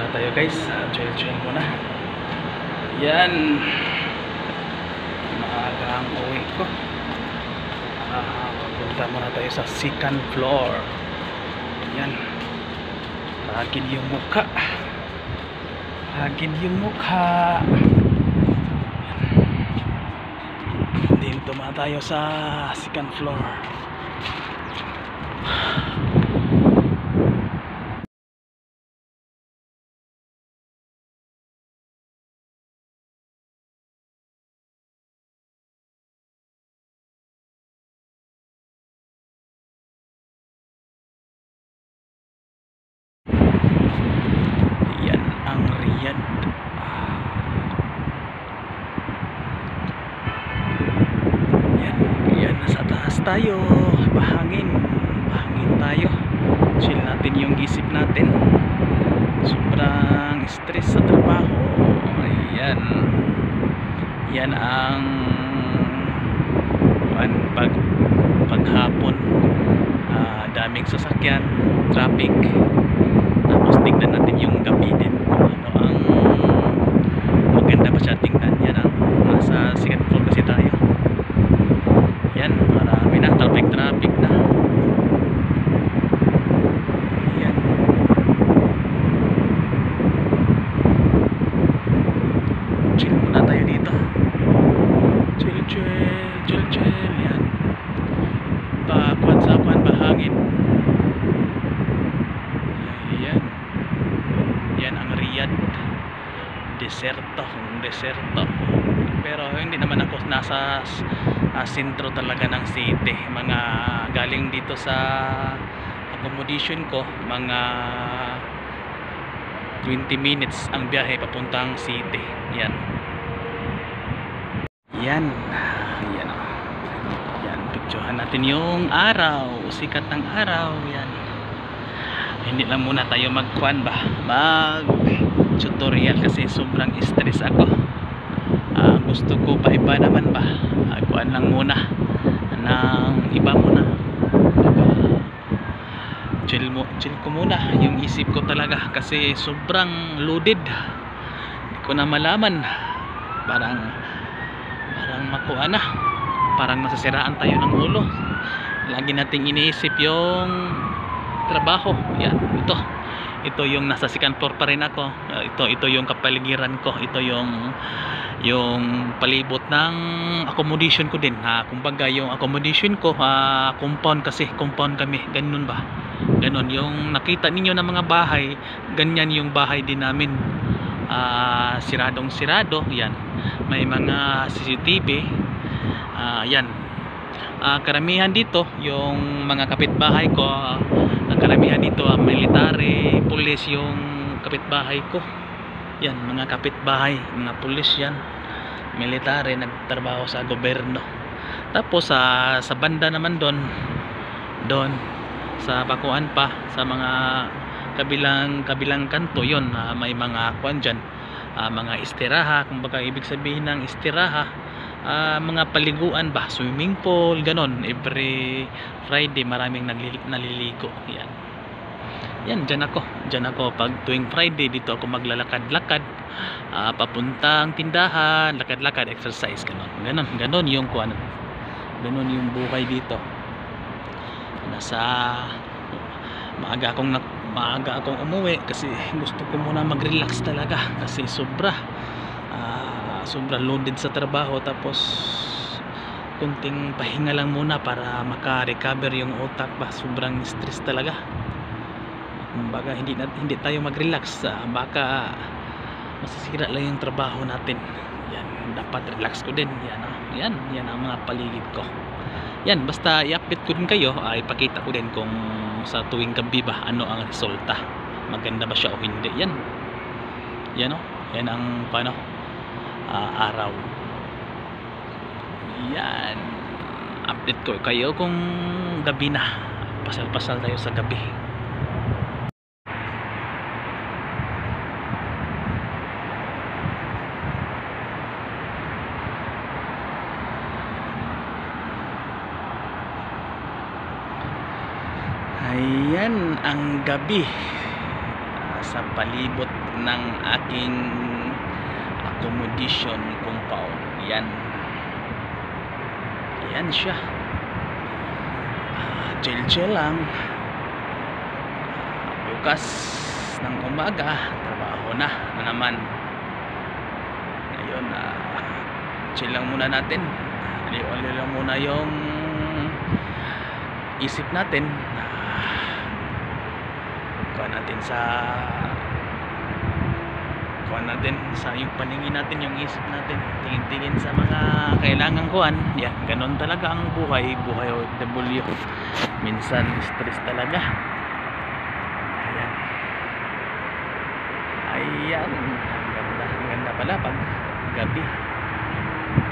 muna tayo guys. Chill muna. Yan. Maaga ang uwi ko. Punta muna tayo sa second floor. Yan. Lagid yung mukha. Lagid yung mukha. Dito muna tayo sa second floor. Yan ang Riyadh. Yan nasa taas tayo. Bahangin tayo. Chill natin yung isip natin. Sobrang stress sa trabaho. Ayan. Yan ang paghapon. Daming sasakyan, traffic. Tapos tingnan natin yung gabi din. Ano ang maganda pa siya tingnan. Yan ang nasa second floor kasi tayo. Yan, marami na traffic na. Yan. Chill muna tayo dito. Chill. Yan. Bahangin. Yan ang Riyadh. Deserto. Pero hindi naman ako nasa sentro talaga ng city. Mga galing dito sa accommodation ko, mga 20 minutes ang biyahe papuntang city. Yan, picturehan natin yung araw, sikat ng araw. Yan. Hindi lang muna tayo mag tutorial kasi sobrang stress ako. Gusto ko pa iba naman ba. Kuan lang muna ng iba muna. Chill ko muna yung isip ko talaga kasi sobrang loaded. Hindi ko na malaman. Parang makuha na. Parang masasiraan tayo ng ulo. Lagi nating iniisip yung trabaho. Yan, ito yung nasa second floor pa rin ako. Ito yung kapaligiran ko. Ito yung palibot ng accommodation ko din. Kumbaga yung accommodation ko, compound kami. Ganun ba? Ganun yung nakita ninyo ng mga bahay, ganyan yung bahay din namin. Siradong sirado. Yan. May mga CCTV. Yan. Karamihan dito yung mga kapitbahay ko, karamihan dito military, pulis yung kapitbahay ko. Yan, mga kapitbahay, mga pulis yan, military, nagtrabaho sa gobyerno. Tapos sa banda naman doon sa bakuan pa, sa mga kabilang kanto yon, may mga kuan dyan, mga istiraha, kumbaga ibig sabihin ng istiraha, mga paliguan ba, swimming pool, ganon. Every Friday maraming naliligo. Yan, dyan ako pag tuwing Friday. Dito ako maglalakad-lakad, papuntang tindahan, lakad-lakad, exercise, ganon yung kuan, ganon yung buhay dito. Maaga akong umuwi kasi gusto ko muna mag-relax talaga kasi sobra loaded sa trabaho. Tapos kunting pahinga lang muna para maka-recover yung utak ba. Sobrang stress talaga. Kumbaga hindi tayo mag-relax, baka masisira lang yung trabaho natin. Yan, dapat relax ko din. Yan ang mga paligid ko. Yan, basta i-update ko din kayo, ipakita ko din kung sa tuwing gabi ba ano ang resulta, maganda ba siya o hindi. Yan ang araw. Yan, update ko kayo kung gabi na. Pasal tayo sa gabi. Ayan ang gabi. sa palibot ng aking accommodation compound. Yan siya. Chill lang. Bukas ng umaga trabaho na naman. Ngayon chill lang muna natin. Aliw-aliw lang muna yung isip natin. Kuha natin sa yung paningin natin, yung isip natin, tingin-tingin sa mga kailangan kuhan. Yan, ganun talaga ang buhay OFW. Minsan stress talaga. Ayan, ang ganda pala pag gabi.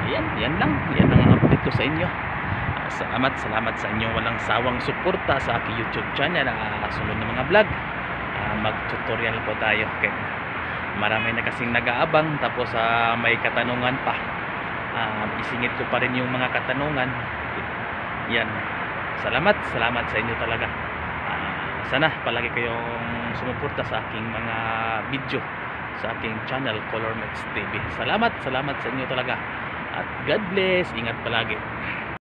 Yan lang, yan ang update ko sa inyo. Salamat sa inyo walang sawang suporta sa aking YouTube channel. Sunod na mga vlog, mag-tutorial po tayo. Okay. Marami na kasing nag-aabang, tapos may katanungan pa. Isingit ko pa rin yung mga katanungan. Yan. Salamat sa inyo talaga. Sana palagi kayong sumuporta sa aking mga video sa aking channel Color Mates TV. Salamat sa inyo talaga. At God bless. Ingat palagi.